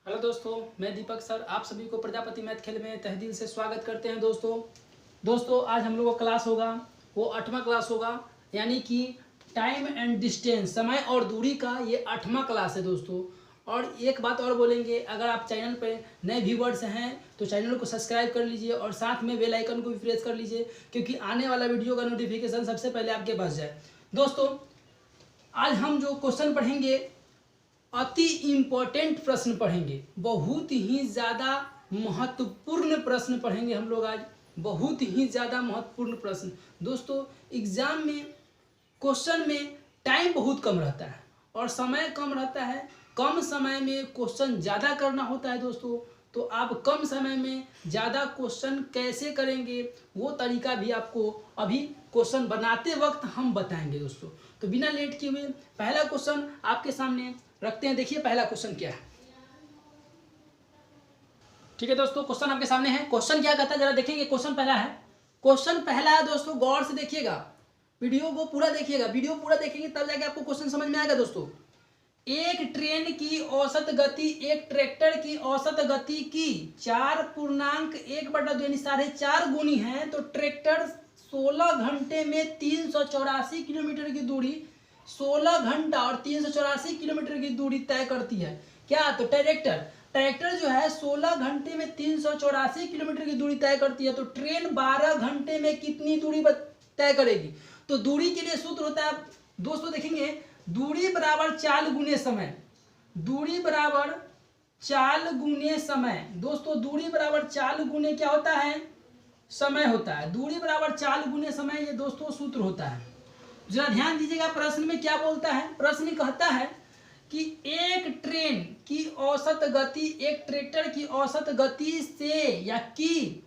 Hello दोस्तों, मैं दीपक sir आप सभी को प्रजापति मैथ खेल में तहे से स्वागत करते हैं। दोस्तों आज हम लोगों का क्लास होगा वो 8वां क्लास होगा, यानी कि टाइम एंड डिस्टेंस, समय और दूरी का ये 8वां क्लास है दोस्तों। और एक बात और बोलेंगे, अगर आप चैनल पर नए व्यूवर्स हैं तो चैनल को सब्सक्राइब कर लीजिए और साथ में बेल आइकन को भी प्रेस कर लीजिए, क्योंकि आने वाला वीडियो का नोटिफिकेशन सबसे पहले आपके पास जाए। दोस्तों आज हम जो क्वेश्चन पढ़ेंगे अति इम्पोर्टेंट प्रश्न पढ़ेंगे, बहुत ही ज़्यादा महत्वपूर्ण प्रश्न पढ़ेंगे हम लोग आज, बहुत ही ज़्यादा महत्वपूर्ण प्रश्न। दोस्तों एग्जाम में क्वेश्चन में टाइम बहुत कम रहता है और समय कम रहता है, कम समय में क्वेश्चन ज़्यादा करना होता है दोस्तों। तो आप कम समय में ज़्यादा क्वेश्चन कैसे करेंगे वो तरीका भी आपको अभी क्वेश्चन बनाते वक्त हम बताएंगे दोस्तों। तो बिना लेट किए हुए पहला क्वेश्चन आपके सामने रखते हैं। देखिए पहला क्वेश्चन क्या है। ठीक है दोस्तों, क्वेश्चन आपके सामने है। क्वेश्चन क्या कहता है जरा देखेंगे। क्वेश्चन पहला है दोस्तों, गौर से देखिएगा, वीडियो को पूरा देखिएगा, वीडियो पूरा देखेंगे तब जाके आपको क्वेश्चन समझ में आएगा दोस्तों। एक ट्रेन की औसत गति एक ट्रैक्टर की औसत गति की 4.1/2 यानी 4.5 गुनी है, तो ट्रैक्टर 16 घंटे में 384 किलोमीटर की दूरी 16 घंटा और 384 किलोमीटर की दूरी तय करती है। क्या? तो ट्रैक्टर जो है 16 घंटे में 384 किलोमीटर की दूरी तय करती है, तो ट्रेन 12 घंटे में कितनी दूरी तय करेगी? तो दूरी के लिए सूत्र होता है दोस्तों, देखेंगे दूरी बराबर चाल गुने समय, दूरी बराबर चाल गुने समय। दोस्तों दूरी बराबर चाल गुने क्या होता है? समय होता है। दूरी बराबर चाल गुने समय, ये दोस्तों सूत्र होता है। जरा ध्यान दीजिएगा प्रश्न में क्या बोलता है। प्रश्न कहता है कि एक ट्रेन की औसत गति एक ट्रैक्टर की औसत गति से या की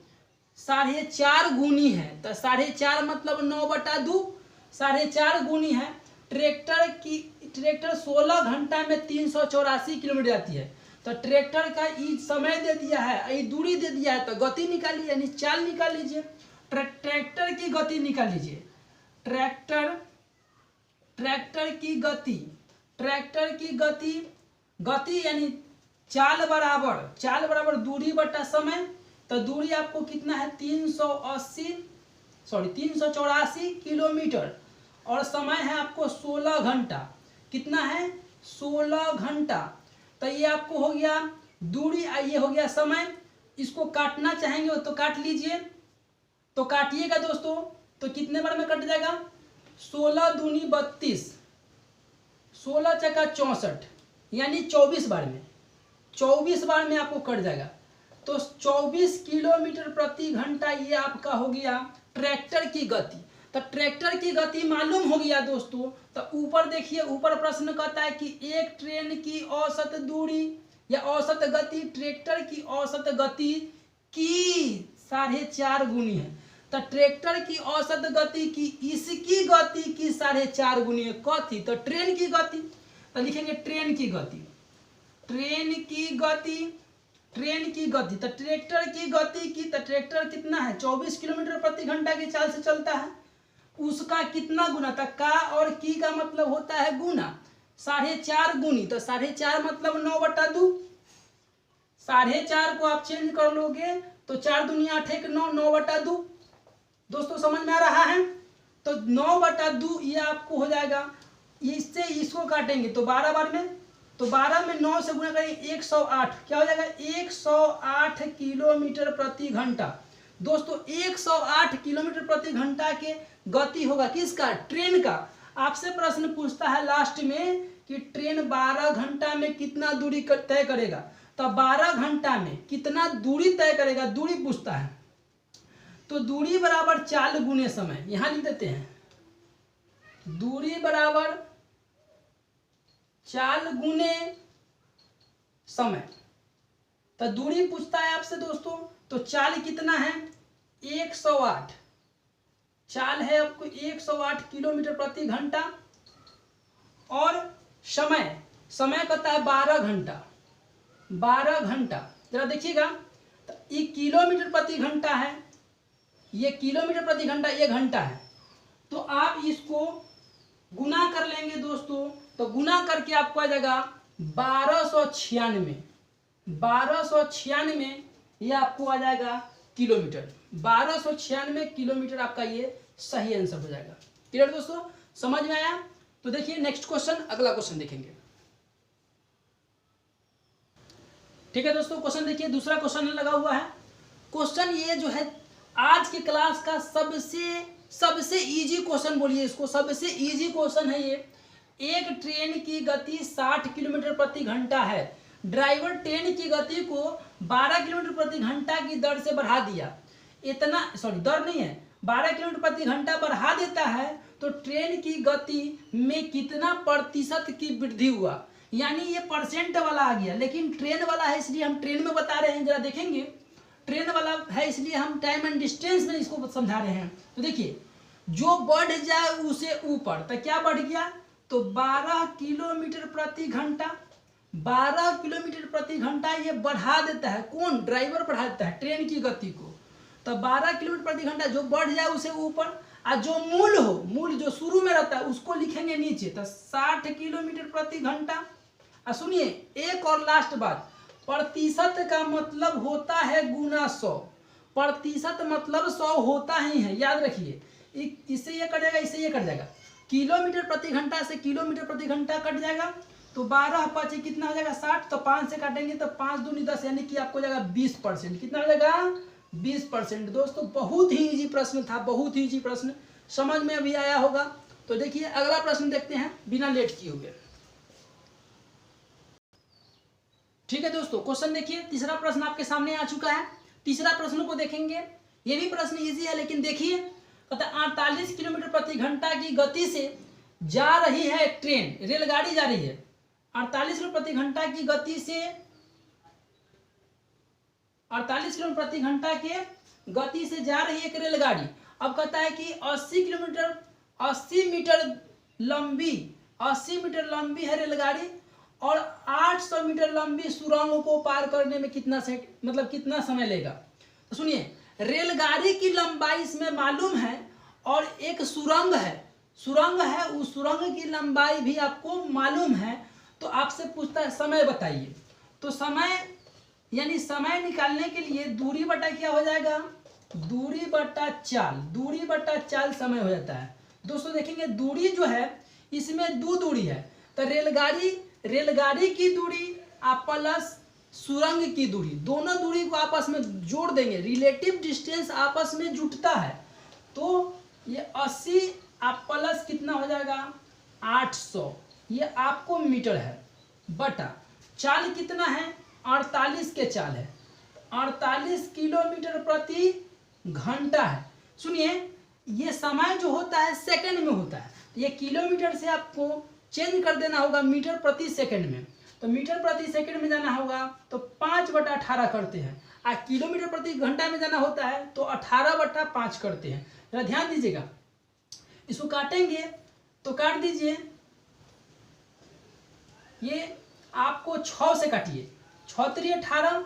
4.5 गुनी है, तो 4.5 मतलब 9/2, 4.5 गुनी है। ट्रैक्टर 16 घंटा में 384 किलोमीटर जाती है, तो ट्रैक्टर का ये समय दे दिया है, ये दूरी दे दिया है, तो गति निकालिए यानी चाल निकाल लीजिए। ट्रैक्टर की गति निकाल लीजिए। ट्रैक्टर की गति यानी चाल बराबर दूरी बटा समय, तो दूरी आपको कितना है 384 किलोमीटर और समय है आपको 16 घंटा। कितना है? 16 घंटा। तो ये आपको हो गया दूरी, ये हो गया समय। इसको काटना चाहेंगे तो काट लीजिए, तो काटिएगा दोस्तों, तो कितने बार में कट जाएगा? 16 दूनी 32, 16 चक्का 64, यानी 24 बार में, 24 बार में आपको कट जाएगा। तो 24 किलोमीटर प्रति घंटा ये आपका हो गया ट्रैक्टर की गति। तो ट्रैक्टर की गति मालूम हो गया दोस्तों। तो ऊपर देखिए, ऊपर प्रश्न कहता है कि एक ट्रेन की औसत दूरी या औसत गति ट्रैक्टर की औसत गति की 4.5 गुनी है। तो ट्रैक्टर की औसत गति की इसकी गति की 4.5 गुनी है। कथी? तो ट्रेन की गति। तो लिखेंगे ट्रेन की गति। तो ट्रैक्टर की गति की, तो ट्रैक्टर कितना है 24 किलोमीटर प्रति घंटा की चाल से चलता है, उसका कितना गुना था? का और की का मतलब होता है गुना, 4.5 गुनी, तो 4.5 मतलब 9/2। 4.5 को आप चेंज कर लोगे तो 4 दूनी 8 1 9, 9/2। दोस्तों समझ में आ रहा है? तो 9/2 ये आपको हो जाएगा। इससे इसको काटेंगे तो 12 बार में, तो 12 में 9 से गुना करेंगे 108, क्या हो जाएगा 108 किलोमीटर प्रति घंटा। दोस्तों 108 किलोमीटर प्रति घंटा के गति होगा किसका? ट्रेन का। आपसे प्रश्न पूछता है लास्ट में कि ट्रेन 12 घंटा में कितना दूरी तय करेगा, तो 12 घंटा में कितना दूरी तय करेगा, दूरी पूछता है। तो दूरी बराबर चाल गुने समय, यहां लिख देते हैं दूरी बराबर चाल गुने समय। तो दूरी पूछता है आपसे दोस्तों, तो चाल कितना है 108, चाल है आपको 108 किलोमीटर प्रति घंटा, और समय कहता है 12 घंटा। जरा देखिएगा, तो ये किलोमीटर प्रति घंटा है, ये किलोमीटर प्रति घंटा, ये घंटा है, तो आप इसको गुना कर लेंगे दोस्तों। तो गुना करके आपको आ जाएगा 1296, 1296 ये आपको आ जाएगा किलोमीटर। 1296 किलोमीटर आपका ये सही आंसर हो जाएगा। क्लियर दोस्तों, समझ में आया? तो देखिए नेक्स्ट क्वेश्चन, अगला क्वेश्चन देखेंगे। ठीक है दोस्तों, क्वेश्चन देखिए, दूसरा क्वेश्चन लगा हुआ है। क्वेश्चन ये जो है आज के क्लास का सबसे इजी क्वेश्चन, बोलिए इसको, सबसे इजी क्वेश्चन है ये। एक ट्रेन की गति 60 किलोमीटर प्रति घंटा है, ड्राइवर ट्रेन की गति को 12 किलोमीटर प्रति घंटा की दर से बढ़ा दिया। इतना, सॉरी दर नहीं है, 12 किलोमीटर प्रति घंटा बढ़ा देता है तो ट्रेन की गति में कितना प्रतिशत की वृद्धि हुआ। यानी ये परसेंट वाला आ गया, लेकिन ट्रेन वाला है इसलिए हम ट्रेन में बता रहे हैं। जरा देखेंगे, ट्रेन वाला है इसलिए हम टाइम एंड डिस्टेंस में इसको समझा रहे हैं। तो देखिए, जो बढ़ जाए उसे ऊपर, तो क्या बढ़ गया, तो 12 किलोमीटर प्रति घंटा, 12 किलोमीटर प्रति घंटा ये बढ़ा देता है। कौन? ड्राइवर बढ़ा देता है ट्रेन की गति को। तो 12 किलोमीटर प्रति घंटा जो बढ़ जाए उसे ऊपर, और जो मूल हो, मूल जो शुरू में रहता है उसको लिखेंगे नीचे। तो 60 किलोमीटर प्रति घंटा। और सुनिए एक और लास्ट बात, प्रतिशत का मतलब होता है गुना 100। प्रतिशत मतलब 100 होता ही है, याद रखिए। इससे ये कट जाएगा, इससे ये कट जाएगा, किलोमीटर प्रति घंटा से किलोमीटर प्रति घंटा कट जाएगा। तो 12 5 कितना हो जाएगा 60, तो 5 से काटेंगे तो 5 दूनी 10, यानी कि आपको जाएगा 20%। कितना हो जाएगा 20%। दोस्तों बहुत ही इजी प्रश्न था, बहुत ही इजी प्रश्न, समझ में अभी आया होगा। तो देखिए अगला प्रश्न देखते हैं बिना लेट किए हुए। ठीक है दोस्तों, क्वेश्चन देखिए, तीसरा प्रश्न आपके सामने आ चुका है। तीसरा प्रश्न को देखेंगे, ये भी प्रश्न इजी है, लेकिन देखिए कहता है 48 किलोमीटर प्रति घंटा की गति से जा रही है एक ट्रेन, रेलगाड़ी जा रही है। 48 किलोमीटर प्रति घंटा की गति से, 48 किलोमीटर प्रति घंटा के गति से जा रही है एक रेलगाड़ी। अब कहता है कि 80 मीटर लंबी है रेलगाड़ी और 800 मीटर लंबी सुरंग को पार करने में कितना समय लेगा। तो सुनिए, रेलगाड़ी की लंबाई इसमें मालूम है और एक सुरंग है, उस सुरंग की लंबाई भी आपको मालूम है। तो आपसे पूछता है समय बताइए। तो समय यानी समय निकालने के लिए दूरी बटा क्या हो जाएगा, दूरी बटा चाल समय हो जाता है। दोस्तों देखेंगे दूरी जो है इसमें दो दूरी है, तो रेलगाड़ी की दूरी प्लस सुरंग की दूरी, दोनों दूरी को आपस में जोड़ देंगे, रिलेटिव डिस्टेंस आपस में जुटता है। तो ये 80 प्लस कितना हो जाएगा 800, ये आपको मीटर है, बटा चाल कितना है 48 के चाल है, 48 किलोमीटर प्रति घंटा है। सुनिए ये समय जो होता है सेकंड में होता है, ये किलोमीटर से आपको चेंज कर देना होगा मीटर प्रति सेकंड में। तो मीटर प्रति सेकंड में जाना होगा तो 5/18 करते हैं, और किलोमीटर प्रति घंटा में जाना होता है तो 18/5 करते हैं। जरा ध्यान दीजिएगा, इसको काटेंगे तो काट दीजिए, ये आपको 6 से काटिए, 6 3 18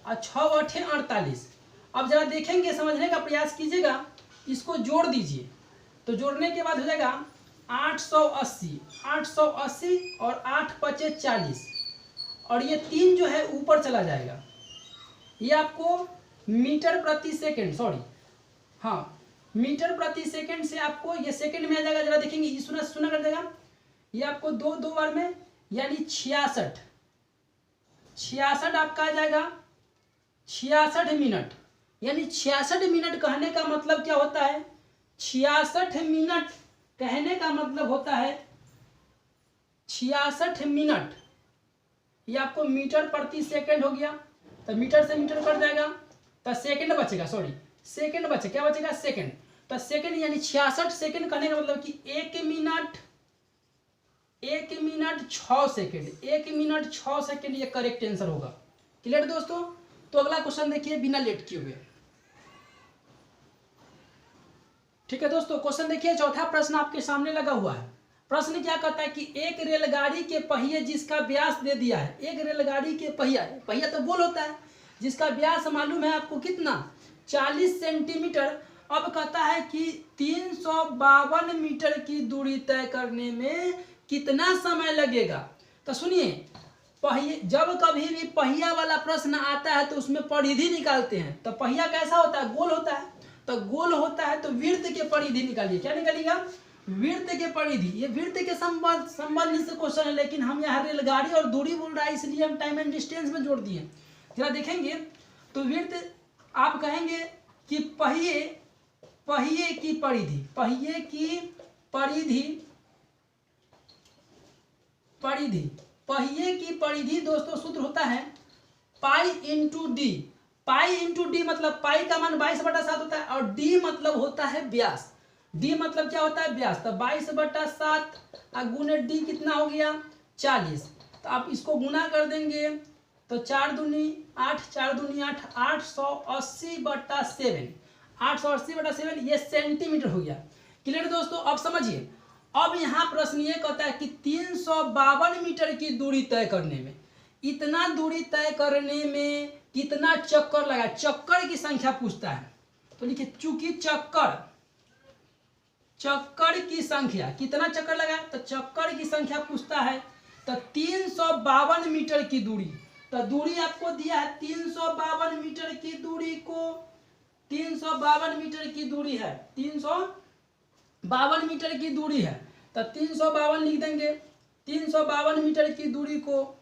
और 6 8 48। अब जरा देखेंगे, समझने का प्रयास कीजिएगा, इसको जोड़ दीजिए। तो जोड़ने के बाद हो जाएगा 880 और 8 5 40, और ये 3 जो है ऊपर चला जाएगा। ये आपको मीटर प्रति सेकंड, मीटर प्रति सेकंड से आपको ये सेकंड में आ जाएगा। जरा देखेंगे, ये सुना कर देगा, ये आपको दो बार में यानी 66 आपका आ जाएगा 66 मिनट। यानी 66 मिनट कहने का मतलब क्या होता है, 66 मिनट कहने का मतलब होता है 66 मिनट। ये आपको मीटर प्रति सेकंड हो गया, तो मीटर से मीटर कट जाएगा तो सेकंड बचेगा, क्या बचेगा सेकंड। तो सेकंड यानी 66 सेकंड कहने का मतलब कि 1 मिनट 6 सेकंड, 1 मिनट 6 सेकंड ये करेक्ट आंसर होगा। क्लियर दोस्तों? तो अगला क्वेश्चन देखिए बिना लेट किए हुए। ठीक है दोस्तों, क्वेश्चन देखिए, चौथा प्रश्न आपके सामने लगा हुआ है। प्रश्न क्या कहता है कि एक रेलगाड़ी के पहिए जिसका व्यास दे दिया है, एक रेलगाड़ी के पहिया तो गोल होता है, जिसका व्यास मालूम है आपको कितना 40 सेंटीमीटर। अब कहता है कि 352 मीटर की दूरी तय करने में कितना समय लगेगा। तो सुनिए पहिए, जब कभी भी पहिया वाला प्रश्न आता है तो उसमें परिधि निकालते हैं। तो पहिया कैसा होता है? गोल होता है। तो गोल होता है तो वृत्त के परिधि निकालिए। क्या निकालिएगा? वृत्त के परिधि। ये वृत्त के संबंध से क्वेश्चन है, लेकिन हम यहाँ रेलगाड़ी और दूरी बोल रहा है इसलिए हम टाइम एंड डिस्टेंस में जोड़ दिए। जरा देखेंगे तो वृत्त आप कहेंगे कि पहिए की परिधि, पहिए की परिधि, पहिए की परिधि दोस्तों सूत्र होता है pi into D. Pi into D मतलब पाई का मान 22/7 होता है और डी मतलब होता है व्यास। डी मतलब क्या होता है? व्यास। तो 22/7 गुने डी कितना हो गया? 40। तो आप इसको गुना कर देंगे तो 4 दूनी 8, 4 दूनी 8, 880/7, 880/7 ये सेंटीमीटर हो गया। क्लियर दोस्तों? अब समझिए, अब यहाँ प्रश्न ये कहता है कि 352 मीटर की दूरी तय करने में, इतना दूरी तय करने में कितना चक्कर लगा? चक्कर की संख्या पूछता है। तो लिखिए चूंकि चक्कर की संख्या, कितना चक्कर लगा? तो चक्कर की संख्या पूछता है। तो 352 मीटर की दूरी, तो दूरी आपको दिया है 352 मीटर की दूरी को, 352 मीटर की दूरी है, 352 मीटर की दूरी है। तो 352 लिख देंगे। 352 मीटर की दूरी को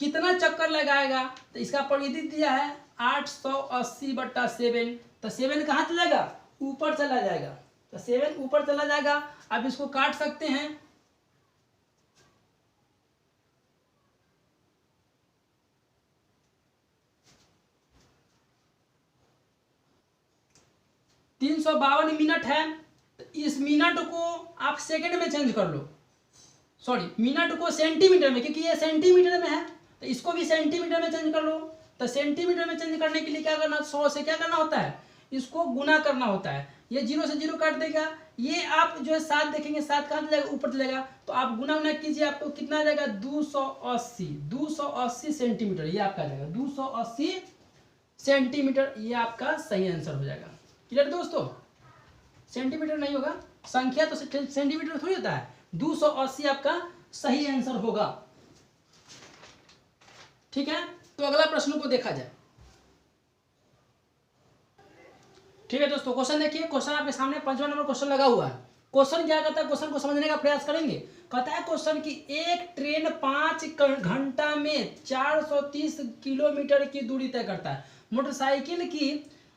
कितना चक्कर लगाएगा? तो इसका परिधि दिया है 880/7। तो 7 कहाँ चला जाएगा? ऊपर चला जाएगा। तो 7 ऊपर चला जाएगा। अब इसको काट सकते हैं। तीन 352 मिनट है। तो इस मिनट को आप सेकंड में चेंज कर लो, सॉरी मिनट को सेंटीमीटर में, क्योंकि ये सेंटीमीटर में है तो इसको भी सेंटीमीटर में चेंज कर लो। तो सेंटीमीटर में चेंज करने के लिए क्या करना? 100 से क्या करना होता है? इसको गुना करना होता है। ये 0 से 0 काट देगा। ये आप जो है 7 देखेंगे, 7 कहाँ चलेगा? ऊपर चलेगा। तो आप गुना कीजिए, आपको कितना आ जाएगा? 280 सेंटीमीटर। ये आपका आ जाएगा 280 सेंटीमीटर। ये आपका सही आंसर हो जाएगा। क्लियर दोस्तों? सेंटीमीटर नहीं होगा, संख्या तो सेंटीमीटर थोड़ी होता है। 280 आपका सही आंसर होगा। ठीक है, तो अगला प्रश्न को देखा जाए। ठीक है दोस्तों, क्वेश्चन देखिए। क्वेश्चन आपके सामने 5वां नंबर क्वेश्चन लगा हुआ है। क्वेश्चन क्या कहता है? क्वेश्चन को समझने का प्रयास करेंगे। कहता है क्वेश्चन की एक ट्रेन 5 घंटा में 430 किलोमीटर की दूरी तय करता है।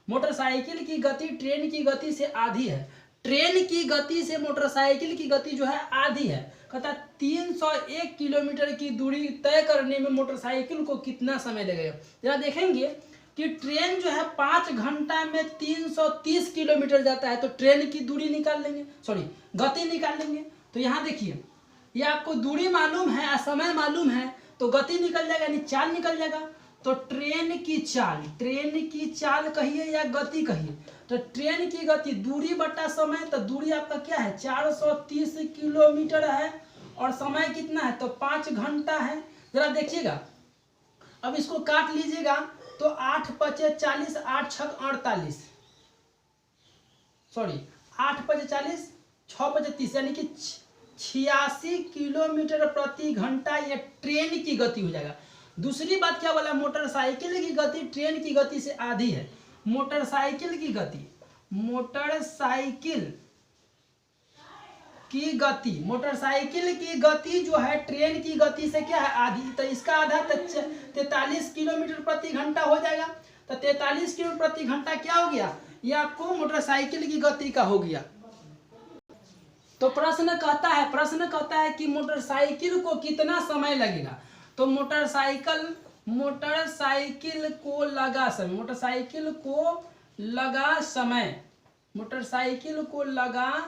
मोटरसाइकिल की गति ट्रेन की गति से आधी है। ट्रेन की गति से मोटरसाइकिल की गति जो है आधी है। कहता है 301 किलोमीटर की दूरी तय करने में मोटरसाइकिल को कितना समय लगेगा? जरा देखेंगे कि ट्रेन जो है 5 घंटा में 330 किलोमीटर जाता है। तो ट्रेन की दूरी निकाल लेंगे, सॉरी गति निकाल लेंगे। तो यहाँ देखिए, ये आपको दूरी मालूम है, समय मालूम है, तो गति निकल जाएगा, यानी चाल निकल जाएगा। तो ट्रेन की चाल कहिए या गति कहिए। तो ट्रेन की गति दूरी बटा समय, तो दूरी आपका क्या है? 430 किलोमीटर है और समय कितना है? तो 5 घंटा है। जरा देखिएगा, अब इसको काट लीजिएगा तो 8 पचे 40, 8 छक 48, सॉरी 8 पचे 40, 6 पचे 30, यानी कि 86 किलोमीटर प्रति घंटा ये ट्रेन की गति हो जाएगा। दूसरी बात क्या बोला? मोटरसाइकिल की गति ट्रेन की गति से आधी है। मोटरसाइकिल की गति जो है ट्रेन की गति से क्या है? आधी। तो इसका आधा 43 किलोमीटर प्रति घंटा हो जाएगा। तो 43 किलोमीटर प्रति घंटा क्या हो गया? ये आपको मोटरसाइकिल की गति का हो गया। तो प्रश्न कहता है कि मोटरसाइकिल को कितना समय लगेगा? तो मोटरसाइकिल को लगा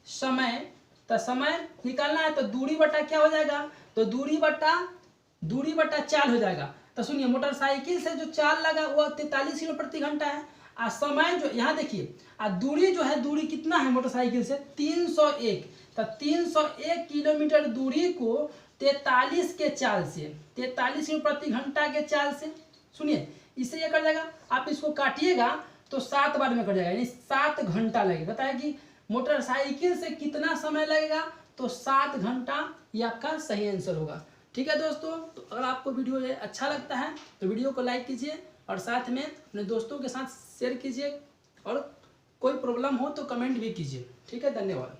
समय, तो समय निकालना है। तो दूरी बटा क्या हो जाएगा? तो दूरी बटा चाल हो जाएगा। तो सुनिए, मोटरसाइकिल से जो चाल लगा वो 43 किलोमीटर प्रति घंटा है। और समय जो यहाँ देखिए, दूरी जो है, दूरी कितना है मोटरसाइकिल से? 301। तो 301 किलोमीटर दूरी को 43 के चाल से, 43 किलोमीटर प्रति घंटा के चाल से, सुनिए इससे ये कर जाएगा। आप इसको काटिएगा तो 7 बार में कट जाएगा, यानी 7 घंटा लगेगा। बताया कि मोटरसाइकिल से कितना समय लगेगा? तो 7 घंटा। ये आपका सही आंसर होगा। ठीक है दोस्तों, तो अगर आपको वीडियो ये अच्छा लगता है तो वीडियो को लाइक कीजिए और साथ में अपने दोस्तों के साथ शेयर कीजिए, और कोई प्रॉब्लम हो तो कमेंट भी कीजिए। ठीक है, धन्यवाद।